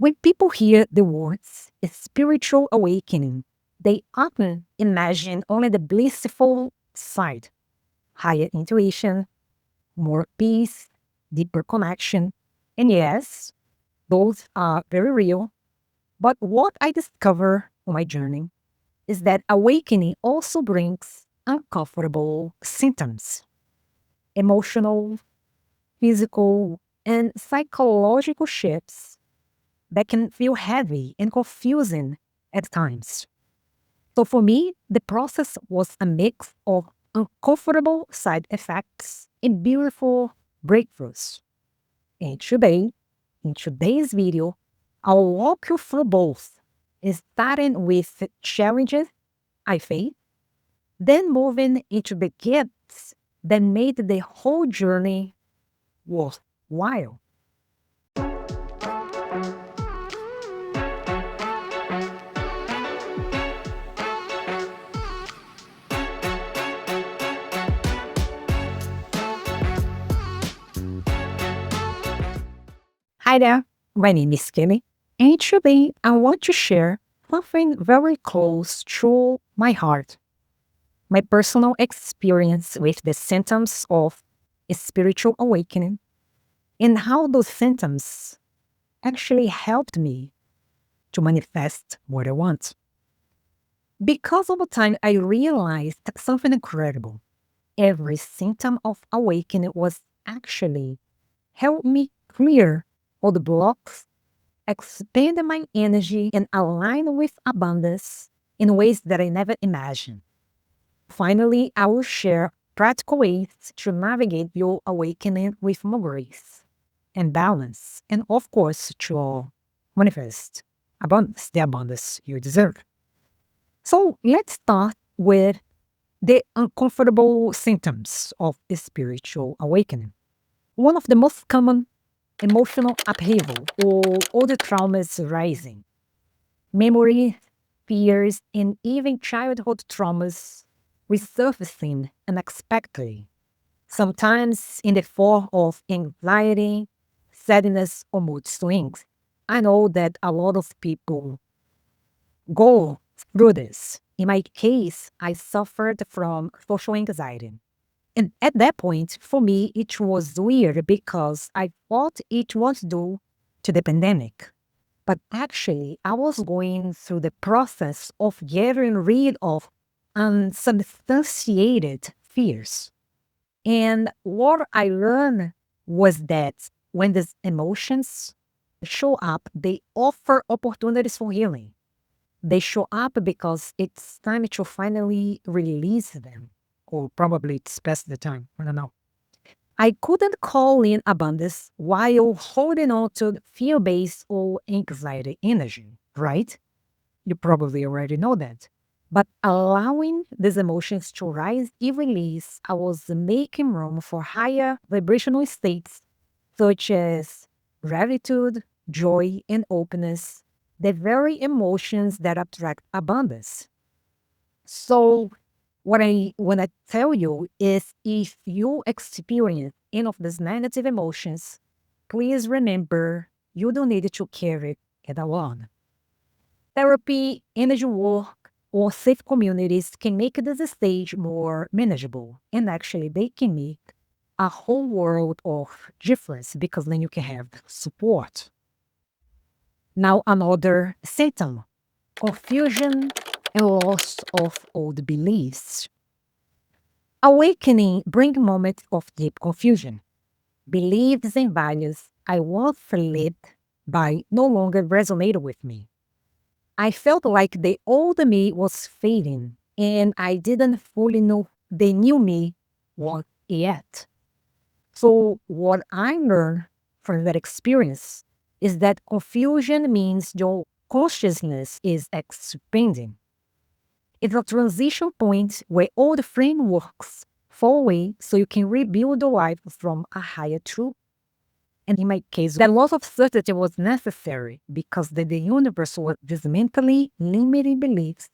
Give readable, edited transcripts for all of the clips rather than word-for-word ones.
When people hear the words spiritual awakening, they often imagine only the blissful side, higher intuition, more peace, deeper connection. And yes, those are very real. But what I discover on my journey is that awakening also brings uncomfortable symptoms, emotional, physical, and psychological shifts that can feel heavy and confusing at times. So for me, the process was a mix of uncomfortable side effects and beautiful breakthroughs. And today, in today's video, I'll walk you through both, starting with challenges I faced, then moving into the gifts that made the whole journey worthwhile. Hi there, my name is Kelly, and today I want to share something very close to my heart, my personal experience with the symptoms of a spiritual awakening and how those symptoms actually helped me to manifest what I want. Because over time, I realized something incredible. Every symptom of awakening was actually help me clear all the blocks, expand my energy, and align with abundance in ways that I never imagined. Finally, I will share practical ways to navigate your awakening with more grace and balance, and of course, to manifest abundance, the abundance you deserve. So let's start with the uncomfortable symptoms of a spiritual awakening. One of the most common emotional upheaval or all the traumas rising, memory, fears, and even childhood traumas resurfacing unexpectedly, sometimes in the form of anxiety, sadness, or mood swings. I know that a lot of people go through this. In my case, I suffered from social anxiety. And at that point, for me, it was weird because I thought it was due to the pandemic. But actually, I was going through the process of getting rid of unsubstantiated fears. And what I learned was that when these emotions show up, they offer opportunities for healing. They show up because it's time to finally release them. Or probably it's past the time. I don't know. I couldn't call in abundance while holding on to fear-based or anxiety energy, right? You probably already know that. But allowing these emotions to rise and release, I was making room for higher vibrational states such as gratitude, joy, and openness, the very emotions that attract abundance. So when I tell you is if you experience any of these negative emotions, please remember you don't need to carry it alone. Therapy, energy work, or safe communities can make this stage more manageable. And actually, they can make a whole world of difference because then you can have support. Now, another symptom, confusion and loss of old beliefs. Awakening bring moments of deep confusion. Beliefs and values I once lived by no longer resonated with me. I felt like the old me was fading and I didn't fully know the new me was yet. So what I learned from that experience is that confusion means your consciousness is expanding. It's a transition point where all the frameworks fall away so you can rebuild your life from a higher truth. And in my case, that loss of certainty was necessary because the universe was dismantling limiting beliefs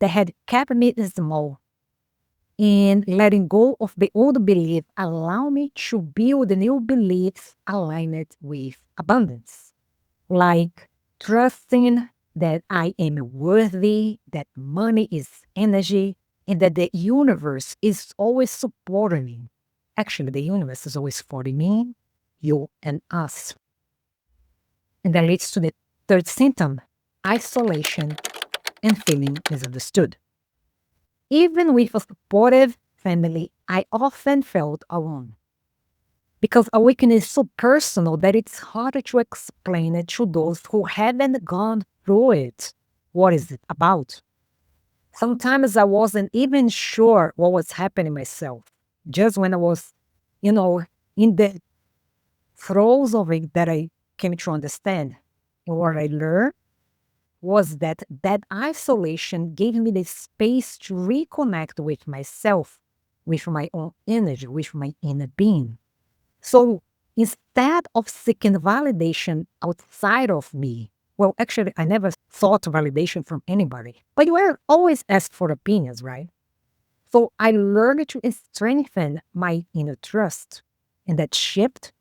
that had kept me small. And letting go of the old belief allowed me to build new beliefs aligned with abundance. Like trusting that I am worthy, that money is energy, and that the universe is always supporting me. Actually, the universe is always supporting me, you, and us. And that leads to the third symptom, isolation and feeling misunderstood. Even with a supportive family, I often felt alone because awakening is so personal that it's harder to explain it to those who haven't gone through it. What is it about? Sometimes I wasn't even sure what was happening myself. Just when I was, you know, in the throes of it that I came to understand. And what I learned was that isolation gave me the space to reconnect with myself, with my own energy, with my inner being. So instead of seeking validation outside of me, well, actually, I never sought validation from anybody, but you are always asked for opinions, right? So I learned to strengthen my inner trust, and that shift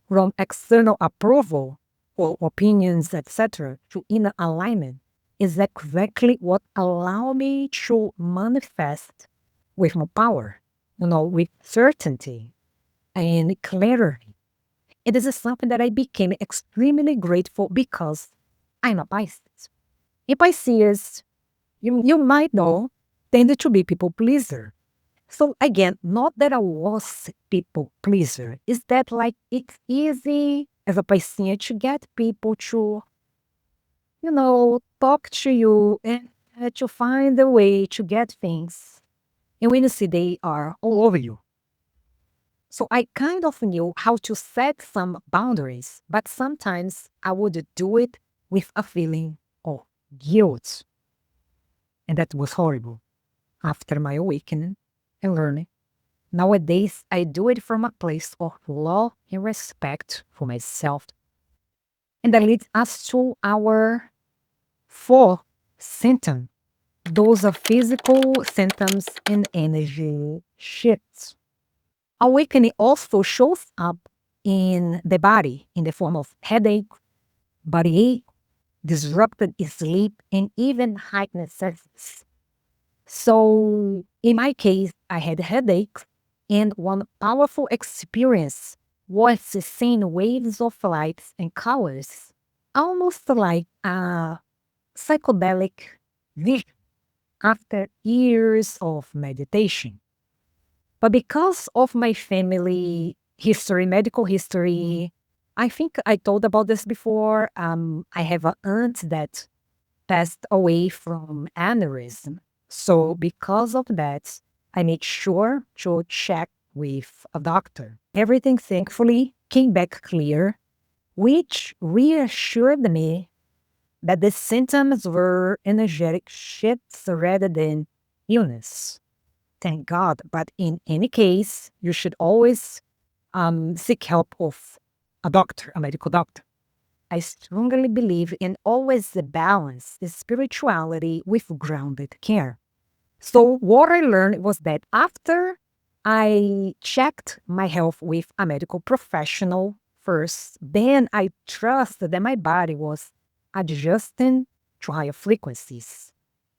from external approval or opinions, etc., to inner alignment is exactly what allowed me to manifest with more power, with certainty and clarity. It is something that I became extremely grateful because I'm a Pisces. A Pisces, you might know, tended to be people pleaser. So again, not that I was people pleaser, is that like it's easy as a Piscean to get people to, talk to you and to find a way to get things. And when you see they are all over you. So I kind of knew how to set some boundaries, but sometimes I would do it with a feeling of guilt. And that was horrible. After my awakening and learning, nowadays I do it from a place of love and respect for myself. And that leads us to our fourth symptom. Those are physical symptoms and energy shifts. Awakening also shows up in the body in the form of headache, body ache, disrupted sleep, and even heightened senses. So, in my case, I had headaches, and one powerful experience was seeing waves of lights and colors, almost like a psychedelic vision after years of meditation. But because of my family history, medical history, I think I told about this before. I have an aunt that passed away from aneurysm. So because of that, I made sure to check with a doctor. Everything thankfully came back clear, which reassured me that the symptoms were energetic shifts rather than illness. Thank God. But in any case, you should always seek help of a doctor, a medical doctor. I strongly believe in always the balance, the spirituality with grounded care. So what I learned was that after I checked my health with a medical professional first, then I trusted that my body was adjusting to higher frequencies.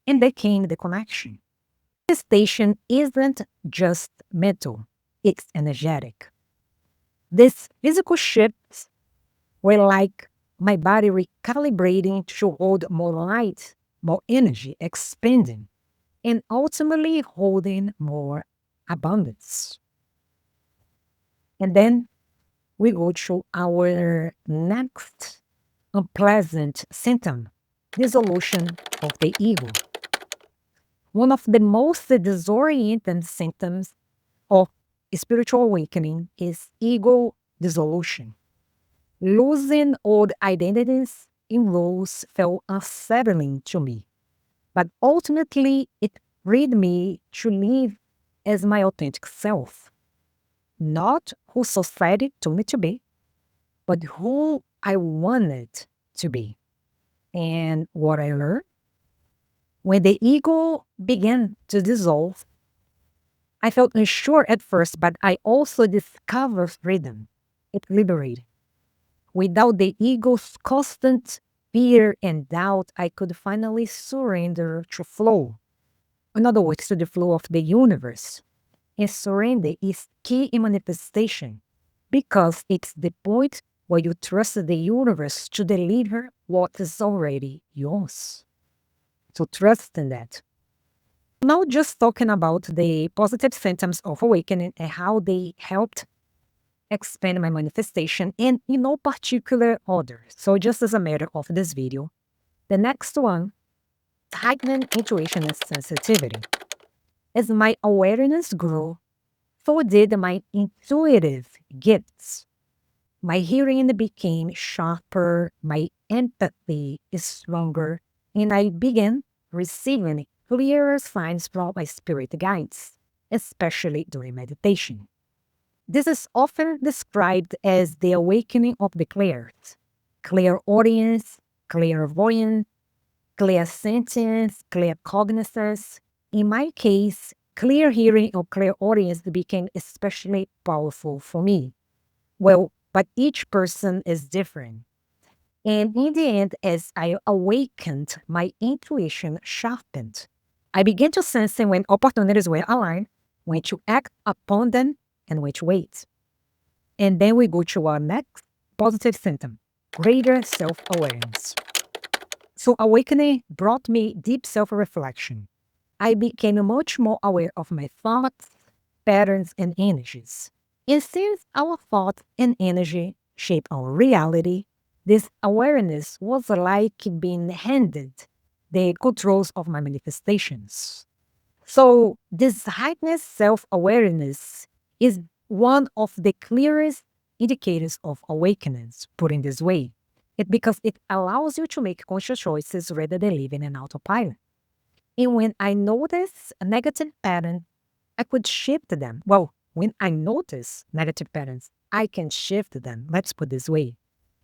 And there came the connection. Manifestation isn't just mental, it's energetic. These physical shifts were like my body recalibrating to hold more light, more energy, expanding, and ultimately holding more abundance. And then we go to our next unpleasant symptom, dissolution of the ego. One of the most disorienting symptoms of spiritual awakening is ego dissolution. Losing old identities in roles felt unsettling to me, but ultimately it freed me to live as my authentic self, not who society told me to be, but who I wanted to be. And what I learned when the ego began to dissolve, I felt unsure at first, but I also discovered freedom. It liberated. Without the ego's constant fear and doubt, I could finally surrender to flow. In other words, to the flow of the universe. And surrender is key in manifestation because it's the point where you trust the universe to deliver what is already yours. So trust in that. Now, just talking about the positive symptoms of awakening and how they helped expand my manifestation and in no particular order. So just as a matter of this video, the next one, heightened intuition and sensitivity. As my awareness grew, so did my intuitive gifts. My hearing became sharper, my empathy is stronger, and I began receiving clearer signs from my spirit guides, especially during meditation. This is often described as the awakening of the clairaudience, clairvoyance, clairsentience, claircognizance. In my case, clear hearing or clairaudience became especially powerful for me. Well, but each person is different. And in the end, as I awakened, my intuition sharpened. I began to sense when opportunities were aligned, when to act upon them, and when to wait. And then we go to our next positive symptom, greater self-awareness. So awakening brought me deep self-reflection. I became much more aware of my thoughts, patterns, and energies. And since our thought and energy shape our reality, this awareness was like being handed the controls of my manifestations. So this heightened self-awareness is one of the clearest indicators of awakenings, put in this way. Because it allows you to make conscious choices rather than living in autopilot. And when I notice a negative pattern, I could shift them. Well, when I notice negative patterns, I can shift them. Let's put it this way.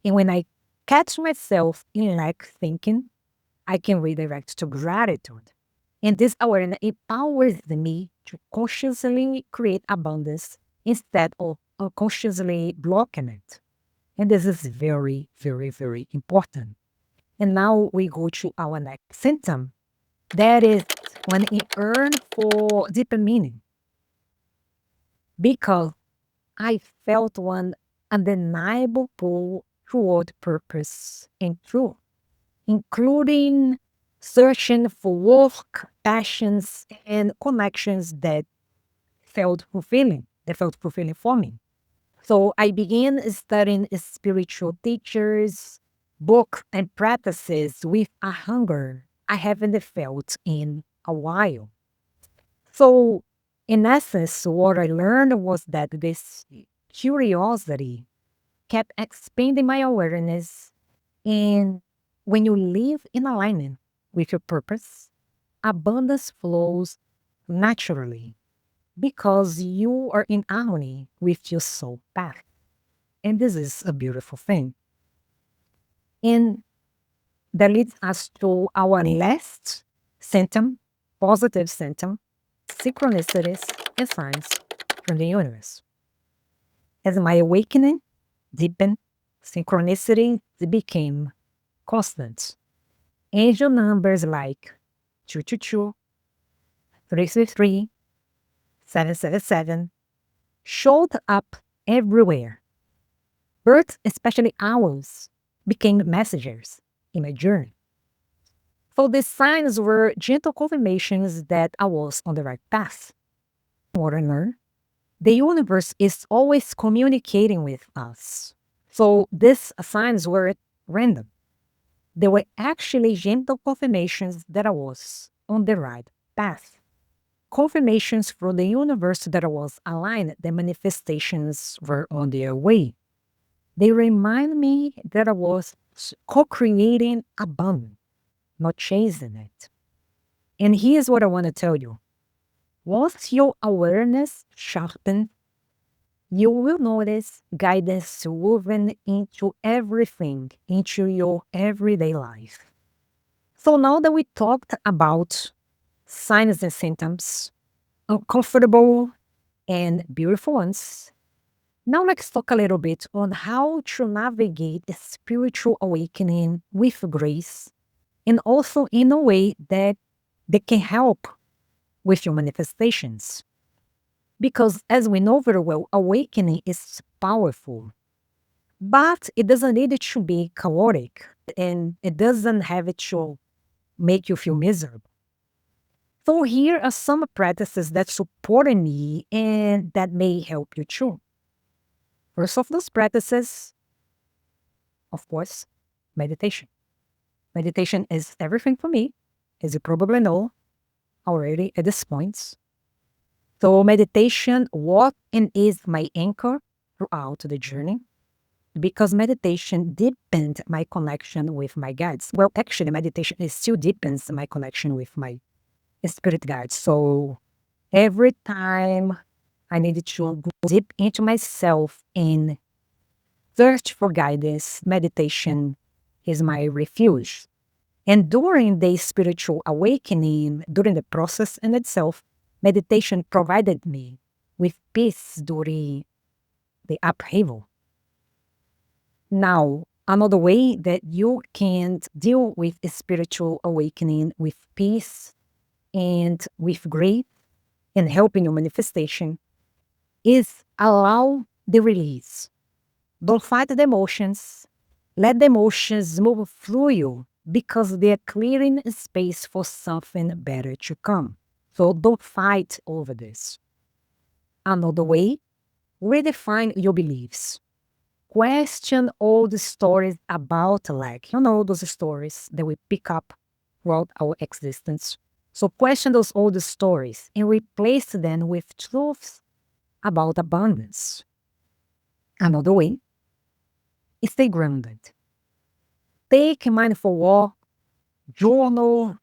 And when I catch myself in lack thinking, I can redirect to gratitude. And this awareness empowers me to consciously create abundance instead of unconsciously blocking it. And this is very, very, very important. And now we go to our next symptom. That is when it earned for deeper meaning. Because I felt one undeniable pull toward purpose and truth, including searching for work, passions, and connections that felt fulfilling for me. So I began studying spiritual teachers, books, and practices with a hunger I haven't felt in a while. So, in essence, what I learned was that this curiosity kept expanding my awareness. And when you live in alignment with your purpose, abundance flows naturally because you are in harmony with your soul path. And this is a beautiful thing. And that leads us to our last symptom, positive symptom, synchronicities and signs from the universe. As my awakening deepened, synchronicity became constant. Angel numbers like 222, 333, 777 showed up everywhere. Birds, especially owls, became messengers in my journey. So these signs were gentle confirmations that I was on the right path. What I learned, the universe is always communicating with us. So these signs weren't random. They were actually gentle confirmations that I was on the right path. Confirmations from the universe that I was aligned, the manifestations were on their way. They remind me that I was co-creating abundance, not chasing it. And here's what I want to tell you. Once your awareness sharpens, you will notice guidance woven into everything, into your everyday life. So now that we talked about signs and symptoms, uncomfortable and beautiful ones, Now let's talk a little bit on how to navigate a spiritual awakening with grace and also in a way that can help with your manifestations. Because as we know very well, awakening is powerful, but it doesn't need it to be chaotic and it doesn't have it to make you feel miserable. So here are some practices that support me and that may help you too. First of those practices, of course, meditation. Meditation is everything for me, as you probably know already at this point. So meditation was and is my anchor throughout the journey because meditation deepened my connection with my guides. Well, actually, meditation is still deepens my connection with my spirit guides. So every time I needed to go deep into myself and search for guidance, meditation is my refuge. And during the spiritual awakening, during the process in itself, meditation provided me with peace during the upheaval. Now, another way that you can deal with a spiritual awakening with peace and with grace and helping your manifestation is allow the release. Don't fight the emotions. Let the emotions move through you because they're clearing space for something better to come. So don't fight over this. Another way, redefine your beliefs. Question all the stories about lack. You know, those stories that we pick up throughout our existence. So question those old stories and replace them with truths about abundance. Another way, stay grounded. Take a mindful walk, journal,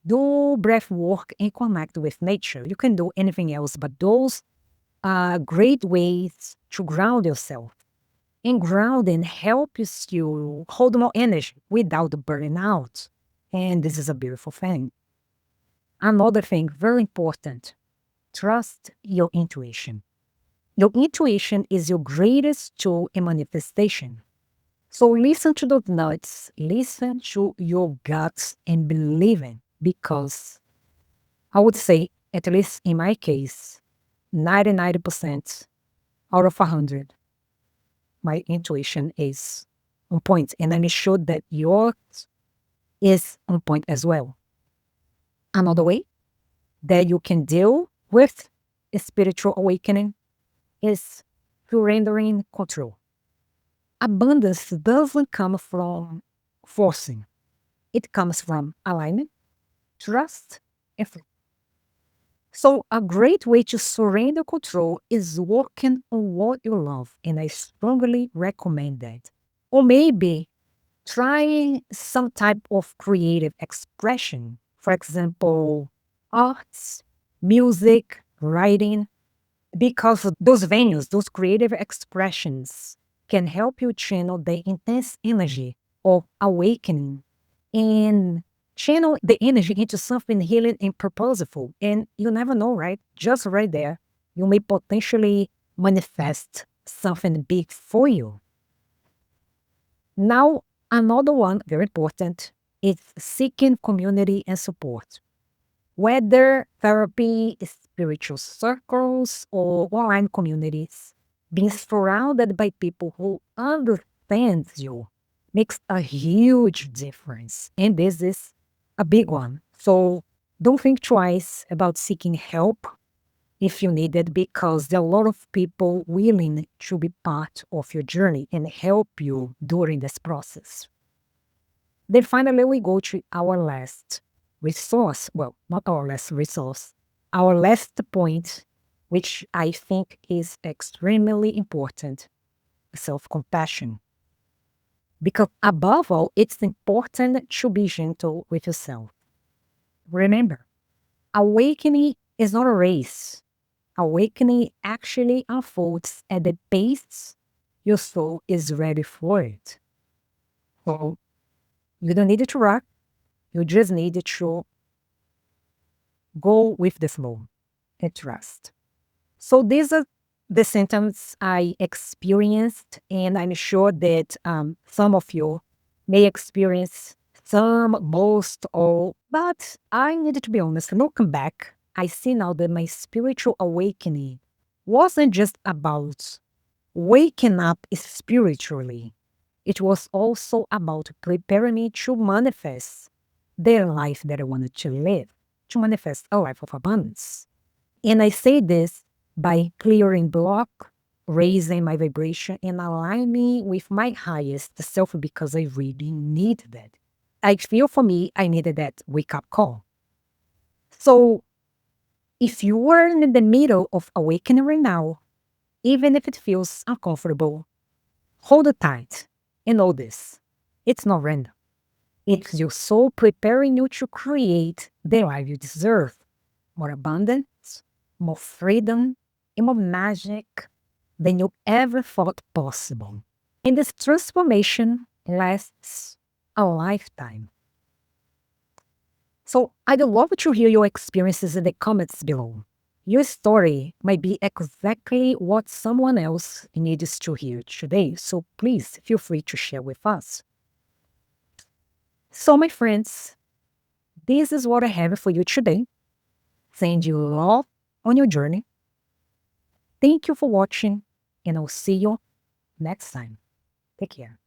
do breath work, and connect with nature. You can do anything else, but those are great ways to ground yourself. And grounding helps you hold more energy without burning out. And this is a beautiful thing. Another thing, very important, trust your intuition. Your intuition is your greatest tool in manifestation. So listen to those nuts, listen to your guts and believe in, because I would say, at least in my case, 90% out of 100, my intuition is on point. And I'm sure that yours is on point as well. Another way that you can deal with a spiritual awakening is surrendering control. Abundance doesn't come from forcing. It comes from alignment, trust, and flow. So a great way to surrender control is working on what you love, and I strongly recommend that. Or maybe trying some type of creative expression. For example, arts, music, writing, because those venues, those creative expressions can help you channel the intense energy of awakening and channel the energy into something healing and purposeful. And you never know, right? Just right there, you may potentially manifest something big for you. Now, another one, very important, is seeking community and support. Whether therapy, spiritual circles, or online communities, being surrounded by people who understand you makes a huge difference. And this is a big one. So don't think twice about seeking help if you need it, because there are a lot of people willing to be part of your journey and help you during this process. Then finally, we go to our last resource. Well, not our last resource, our last point, which I think is extremely important, self-compassion. Because above all, it's important to be gentle with yourself. Remember, awakening is not a race. Awakening actually unfolds at the pace your soul is ready for it. So you don't need to rush. You just need to go with the flow and trust. So these are the symptoms I experienced, and I'm sure that some of you may experience some, most, all. But I needed to be honest. Looking back, I see now that my spiritual awakening wasn't just about waking up spiritually. It was also about preparing me to manifest the life that I wanted to live, to manifest a life of abundance. And I say this by clearing block, raising my vibration, and aligning with my highest self because I really needed that. I feel for me, I needed that wake up call. So if you are in the middle of awakening right now, even if it feels uncomfortable, hold it tight and know this. It's not random. It's your soul preparing you to create the life you deserve. More abundance, more freedom, and more magic than you ever thought possible. And this transformation lasts a lifetime. So I'd love to hear your experiences in the comments below. Your story might be exactly what someone else needs to hear today. So please feel free to share with us. So, my friends, this is what I have for you today. Send you love on your journey. Thank you for watching, and I'll see you next time. Take care.